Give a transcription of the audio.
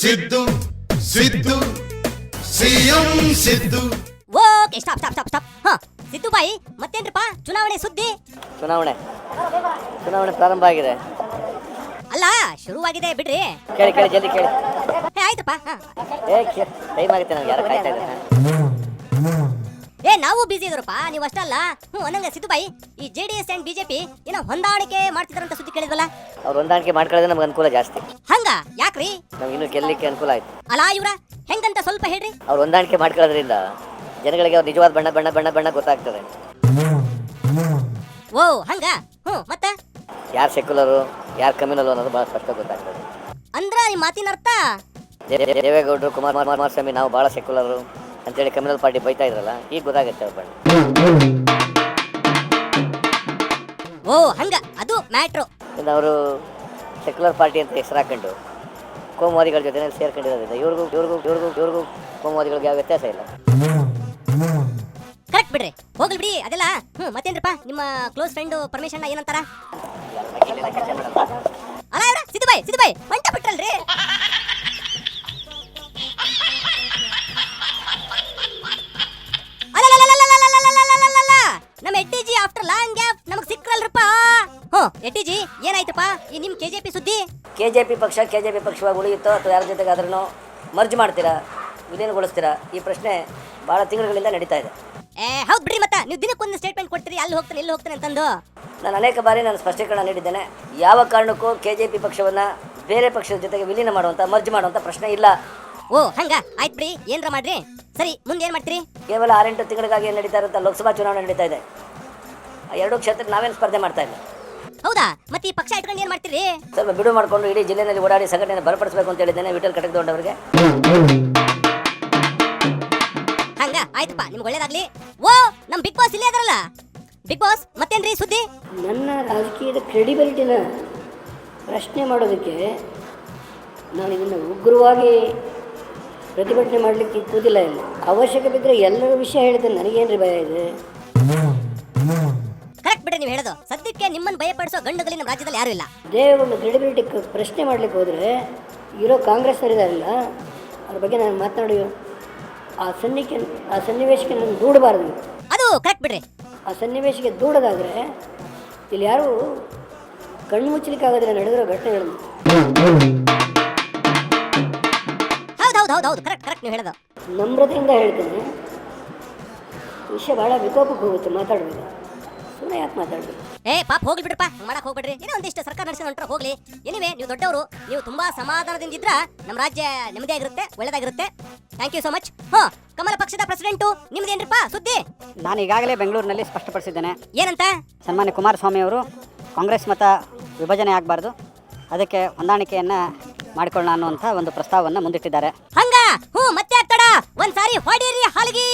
Siddu Siddu CM Siddu. Okay stop stop stop stop. ಹಾ ಸಿದ್ದು ಬಾಯಿ ಮತ್ತೇನ್ರಪ್ಪ ಚುನಾವಣೆ ಸುದ್ದಿ? ಚುನಾವಣೆ ಪ್ರಾರಂಭ ಆಗಿದೆ. ಅಲ್ಲ ಶುರುವಾಗಿದೆ ಬಿಡ್ರಿ. ಕೇಳಿ ಜಲ್ದಿ ಕೇಳಿ. ಆಯ್ತಪ್ಪ. ಟೈಮ್ ಆಗುತ್ತೆ, ನಮ್ಗೆ ಯಾರು ಕಾಯ್ತಾ ಇದ್ದಾರೆ. ನಾವು ಬಿಸಿ ಇದ್ರಪ್ಪ, ನೀವು ಅಷ್ಟಲ್ಲ. ಅನ್ನಂಗ ಸಿದ್ದು ಬಾಯಿ, ಈ JDS ಅಂಡ್ ಬಿಜೆಪಿ ಏನೋ ಹೊಂದಾಣಿಕೆ ಮಾಡ್ತಿದಾರಂತ ಸುದ್ದಿ ಕೇಳಿದ್ವಲ್ಲ? ಅವ್ರು ಹೊಂದಾಣಿಕೆ ಮಾಡ್ಕೊಳ್ಳೋದೇ ನಮ್ಗೆ ಅನುಕೂಲ ಜಾಸ್ತಿ. ಹಂಗ ಯಾಕ್ರಿ? ನಮ್ಗೆ ಇನ್ನೂ ಗೆಲ್ಲಲಿಕ್ಕೆ ಅನುಕೂಲ ಆಯ್ತು. ಅಲ್ಲ ಇವ್ರ ಹೆಂಗಂತ ಸ್ವಲ್ಪ ಹೇಳ್ರಿ. ಅವ್ರು ಹೊಂದಾಣಿಕೆ ಮಾಡ್ಕೊಳ್ಳೋದ್ರಿಂದ ಜನಗಳಿಗೆ ಅವ್ರ ನಿಜವಾದ ಬಣ್ಣ ಬಣ್ಣ ಬಣ್ಣ ಬಣ್ಣ ಗೊತ್ತಾಗ್ತದೆ. ಓ ಹಂಗ. ಮತ್ತೆ ಯಾರು ಸೆಕ್ಯುಲರು ಯಾರು ಕಮ್ಯುನಲ್ ಅನ್ನೋದು ಬಹಳ ಸ್ಪಷ್ಟ ಗೊತ್ತಾಗ್ತದೆ. ಅಂದ್ರ ಈ ಮಾತಿನ ಅರ್ಥ ದೇವೇಗೌಡರು ಕುಮಾರಸ್ವಾಮಿ ನಾವು ಬಹಳ ಸೆಕ್ಯುಲರು ಅಂತೇಳಿ ಕಮ್ಯುನಲ್ ಪಾರ್ಟಿ ಬೈತಾ ಇದ್ರಲ್ಲ, ಈಗ ಗೊತ್ತಾಗುತ್ತೆ ಅವ್ರ ಬಣ್ಣ. ಓ ಹಂಗ, ಅದು ಮ್ಯಾಟ್ರು. ಇನ್ನು ಅವರು ಸೆಕ್ಯುಲರ್ ಪಾರ್ಟಿ ಅಂತ ಹೆಸರು ಹಾಕೊಂಡು ಕೋಮುವಾದಿಗಳ ಜೊತೆ ಸೇರ್ಕೊಂಡಿರೋದ್ರಿಂದ ಇವ್ರಿಗೂ ಕೋಮುವಾದಿಗಳಿಗೆ ಯಾವ ವ್ಯತ್ಯಾಸ ಇಲ್ಲ. ಕರೆಕ್ಟ್ ಬಿಡ್ರಿ, ಹೋಗ್ಲಿ ಬಿಡಿ ಅದೆಲ್ಲ. ಮತ್ತೇನ್ರಪ್ಪ ನಿಮ್ಮ ಕ್ಲೋಸ್ ಫ್ರೆಂಡ್ ಪರಮೇಶಣ್ಣ ಏನಂತಾರ? ಅಲ್ಲ ಇವ್ರ ಸಿದ್ದು ಬಾಯ್ ಮಂಟ ಬಿಟ್ರಲ್ರಿ. ನಮ್ಮ ಎಟ್ಟಿಜಿ ಆಫ್ಟರ್ ಲಾಂಗ್ ಗ್ಯಾಪ್ ನಮಗ್ ಸಿಕ್ರಲ್ರಪ್ಪ. ಎಟ್ಟಿಜಿ ಏನಾಯ್ತಪ್ಪ ಈ ನಿಮ್ ಕೆಜೆಪಿ ಸುದ್ದಿ? ಕೆಜೆಪಿ ಪಕ್ಷವಾಗಿ ಉಳಿಯುತ್ತೋ ಅಥವಾ ಯಾರ ಜೊತೆಗೆ ಅದನ್ನು ಮರ್ಜ್ ಮಾಡ್ತೀರಾ, ವಿಲೀನಗೊಳಿಸ್ತೀರಾ? ಈ ಪ್ರಶ್ನೆ ಬಹಳ ತಿಂಗಳುಗಳಿಂದ ನಡೀತಾ ಇದೆ. ಹೌದು ಬಿಡ್ರಿ, ಮತ್ತೆ ನೀವು ದಿನಕ್ಕೊಂದು ಸ್ಟೇಟ್ಮೆಂಟ್ ಕೊಡ್ತೀರಿ, ಅಲ್ಲಿ ಹೋಗ್ತಾನೆ ಇಲ್ಲಿ ಹೋಗ್ತಾನೆ ಅಂತಂದು. ನಾನು ಅನೇಕ ಬಾರಿ ಸ್ಪಷ್ಟೀಕರಣ ನೀಡಿದ್ದೇನೆ. ಯಾವ ಕಾರಣಕ್ಕೂ ಕೆಜೆಪಿ ಪಕ್ಷವನ್ನು ಬೇರೆ ಪಕ್ಷದ ಜೊತೆಗೆ ವಿಲೀನ ಮಾಡುವಂಥ ಮರ್ಜ್ ಮಾಡುವಂಥ ಪ್ರಶ್ನೆ ಇಲ್ಲ. ಓ ಹಂಗ, ಆಯ್ತು ಬಿಡಿ, ಏನ್ರ ಮಾಡ್ರಿ. ಸರಿ, ಮುಂದೆ ಏನ್ ಮಾಡ್ತೀರಿ? ಕೇವಲ 6-8 ತಿಂಗಳಿಗಾಗಿ ನಡೀತಾ ಇರುವಂಥ ಲೋಕಸಭಾ ಚುನಾವಣೆ ನಡೀತಾ ಇದೆ. ಆ 2 ಕ್ಷೇತ್ರಕ್ಕೆ ನಾವೇನು ಸ್ಪರ್ಧೆ ಮಾಡ್ತಾ ಇಲ್ಲ. ಹೌದಾ? ಮತ್ತೆ ಈ ಪಕ್ಷ ಇಟ್ಕೊಂಡು ಏನ್ ಮಾಡ್ತೀರಿ? ಸ್ವಲ್ಪ ಬಿಡು ಮಾಡಿಕೊಂಡು ಇಡೀ ಜಿಲ್ಲೆಯಲ್ಲಿ ಓಡಾಡಿ ಸಂಘಟನೆ ಬಲಪಡಿಸಬೇಕು ಅಂತ ಹೇಳಿದ್ದೇನೆ ವಿಠಲ್ ಕಟಕದೊಡ್ಡವರಿಗೆ. ಹಂಗ ಆಯ್ತಪ್ಪ, ನಿಮ್ಗೆ ಒಳ್ಳೇದಾಗ್ಲಿ. ಓ ನಮ್ ಬಿಗ್ ಬಾಸ್ ಇಲ್ಲೇ ಅದರಲ್ಲ. ಬಿಗ್ ಬಾಸ್ ಮತ್ತೇನ್ರಿ ಸುದ್ದಿ? ನನ್ನ ರಾಜಕೀಯದ ಕ್ರೆಡಿಬಿಲಿಟಿನ ಪ್ರಶ್ನೆ ಮಾಡೋದಕ್ಕೆ ನಾನು ಇದನ್ನು ಉಗ್ರವಾಗಿ ಪ್ರತಿಭಟನೆ ಮಾಡಲಿಕ್ಕೆ ಕೂದಿಲ್ಲ. ಇಲ್ಲ, ಅವಶ್ಯಕ ಬಿದ್ದರೆ ಎಲ್ಲರ ವಿಷಯ ಹೇಳಿದ್ರೆ ನನಗೇನ್ರಿ ಭಯ ಇದೆ? ಕರೆಕ್ಟ್ ಬಿಡ್ರಿ ನೀವು ಹೇಳೋದು. ಸದ್ಯಕ್ಕೆ ನಿಮ್ಮನ್ನು ಭಯಪಡಿಸೋ ಗಂಡುಗಳು ನಮ್ಮ ರಾಜ್ಯದಲ್ಲಿ ಯಾರು ಇಲ್ಲ. ಇದೇ ಒಂದು ಕ್ರೆಡಿಬಿಲಿಟಿ ಪ್ರಶ್ನೆ ಮಾಡಲಿಕ್ಕೆ ಹೋದರೆ ಇರೋ ಕಾಂಗ್ರೆಸ್ನವರಿದಾರಲ್ಲ, ಅವ್ರ ಬಗ್ಗೆ ನಾನು ಮಾತನಾಡಿ ಆ ಸನ್ನಿವೇಶಕ್ಕೆ ನಾನು ದೂಡಬಾರದು. ಅದು ಕರೆಕ್ಟ್ ಬಿಡ್ರಿ. ಆ ಸನ್ನಿವೇಶಕ್ಕೆ ದೂಡೋದಾದರೆ ಇಲ್ಲಿ ಯಾರು ಕಣ್ಣು ಮುಚ್ಚಲಿಕ್ಕಾಗೋದಿಲ್ಲ ನಡೆದಿರೋ ಘಟನೆಗಳನ್ನು. ಹೌದು ಕರೆಕ್ಟ್ ನೀವು ಹೇಳೋದು. ನಮ್ರತೆಯಿಂದ ಹೇಳ್ತೇನೆ, ವಿಷಯ ಭಾಳ ವಿಕೋಪಕ್ಕೆ ಹೋಗುತ್ತೆ ಮಾತಾಡೋದು. ಸುಮ್ಮನೆ ಯಾಕೆ ಮಾತಾಡಬೇಕು? ಪಾಪ ಹೋಗ್ಲಿ ಬಿಡಪ್ಪ, ಮಾಡಕ್ ಹೋಗ್ಬೇಡ್ರಿ. ಏನೋ ಒಂದಿಷ್ಟು ಸರ್ಕಾರ ನಡೆಸಿದ ಹೊಂಟ್ರೆ ಹೋಗ್ಲಿ. ಏನಿವೆ, ನೀವು ದೊಡ್ಡವರು, ನೀವು ತುಂಬಾ ಸಮಾಧಾನದಿಂದ ಇದ್ರ ನಮ್ಮ ರಾಜ್ಯ ನೆಮ್ಮದಿಯಾಗಿರುತ್ತೆ, ಒಳ್ಳೇದಾಗಿರುತ್ತೆ. Thank you so much. ಕಮಲ ಪಕ್ಷದ ಪ್ರೆಸಿಡೆಂಟು ನಿಮ್ದೇನ್ರಪ್ಪ ಸುದ್ದಿ? ನಾನು ಈಗಾಗಲೇ ಬೆಂಗಳೂರಿನಲ್ಲಿ ಸ್ಪಷ್ಟಪಡಿಸಿದ್ದೇನೆ. ಏನಂತ? ಸನ್ಮಾನ್ಯ ಕುಮಾರಸ್ವಾಮಿ ಅವರು ಕಾಂಗ್ರೆಸ್ ಮತ ವಿಭಜನೆ ಆಗಬಾರ್ದು, ಅದಕ್ಕೆ ಹೊಂದಾಣಿಕೆಯನ್ನ ಮಾಡಿಕೊಳ್ಳೋಣ ಅನ್ನುವಂಥ ಒಂದು ಪ್ರಸ್ತಾವವನ್ನು ಮುಂದಿಟ್ಟಿದ್ದಾರೆ. ಹಂಗ ಮತ್ತೆ ಆಗ್ತಡ ಒಂದ್ಸಾರಿ ಹೊಡೀರಿ ಹಾಲಿಗೆ.